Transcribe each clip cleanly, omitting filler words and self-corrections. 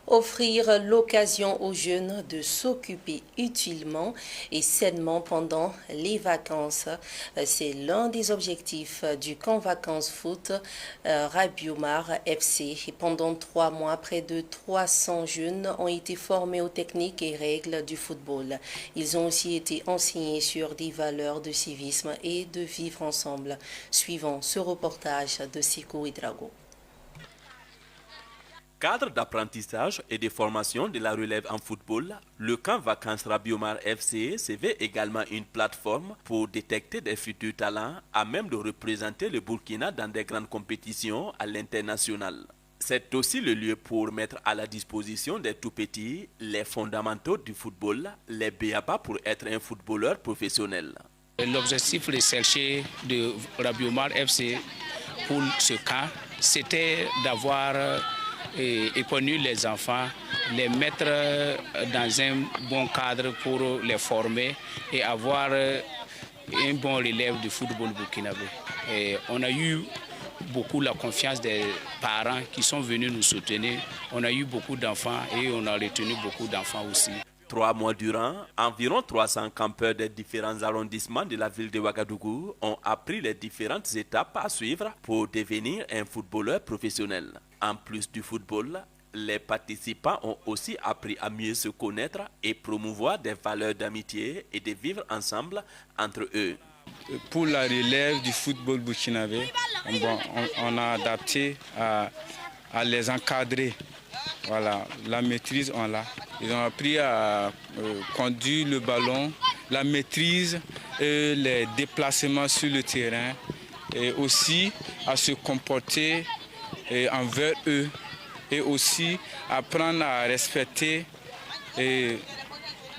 Offrir l'occasion aux jeunes de s'occuper utilement et sainement pendant les vacances, c'est l'un des objectifs du camp vacances foot Rabiomar FC. Et pendant 3 mois, près de 300 jeunes ont été formés aux techniques et règles du football. Ils ont aussi été enseignés sur des valeurs de civisme et de vivre ensemble. Suivant ce reportage de Siko Idrago. Cadre d'apprentissage et de formation de la relève en football, le camp vacances Rabiomar FC se veut également une plateforme pour détecter des futurs talents à même de représenter le Burkina dans des grandes compétitions à l'international. C'est aussi le lieu pour mettre à la disposition des tout-petits les fondamentaux du football, les b.a.-ba pour être un footballeur professionnel. L'objectif recherché de Rabiomar FC pour ce camp, c'était d'avoir épanouir les enfants, les mettre dans un bon cadre pour les former et avoir un bon relève du football burkinabé. Et on a eu beaucoup la confiance des parents qui sont venus nous soutenir. On a eu beaucoup d'enfants et on a retenu beaucoup d'enfants aussi. 3 mois durant, environ 300 campeurs des différents arrondissements de la ville de Ouagadougou ont appris les différentes étapes à suivre pour devenir un footballeur professionnel. En plus du football, les participants ont aussi appris à mieux se connaître et promouvoir des valeurs d'amitié et de vivre ensemble entre eux. Pour la relève du football burkinabé, on a adapté à les encadrer. Voilà, la maîtrise, on l'a. Ils ont appris à conduire le ballon, la maîtrise, et les déplacements sur le terrain et aussi à se comporter envers eux et aussi apprendre à respecter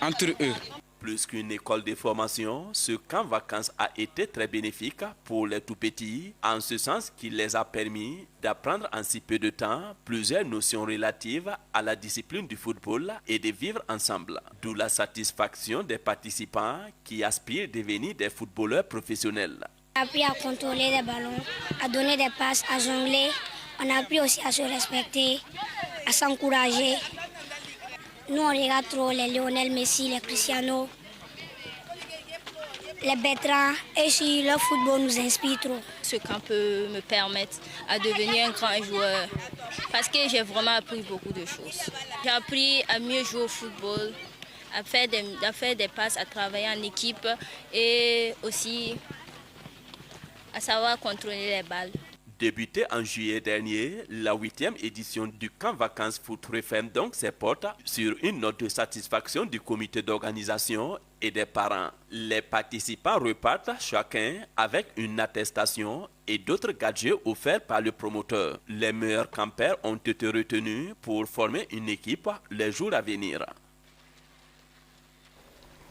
entre eux. Plus qu'une école de formation, ce camp vacances a été très bénéfique pour les tout-petits, en ce sens qu'il les a permis d'apprendre en si peu de temps plusieurs notions relatives à la discipline du football et de vivre ensemble. D'où la satisfaction des participants qui aspirent à devenir des footballeurs professionnels. On a appris à contrôler les ballons, à donner des passes, à jongler. On a appris aussi à se respecter, à s'encourager. Nous, on regarde trop les Lionel Messi, les Cristiano, les Bertrand. Et si le football nous inspire trop. Ce camp peut me permettre à devenir un grand joueur parce que j'ai vraiment appris beaucoup de choses. J'ai appris à mieux jouer au football, à faire des passes, à travailler en équipe et aussi à savoir contrôler les balles. Débuté en juillet dernier, la 8e édition du camp vacances foot referme donc ses portes sur une note de satisfaction du comité d'organisation et des parents. Les participants repartent chacun avec une attestation et d'autres gadgets offerts par le promoteur. Les meilleurs campeurs ont été retenus pour former une équipe les jours à venir.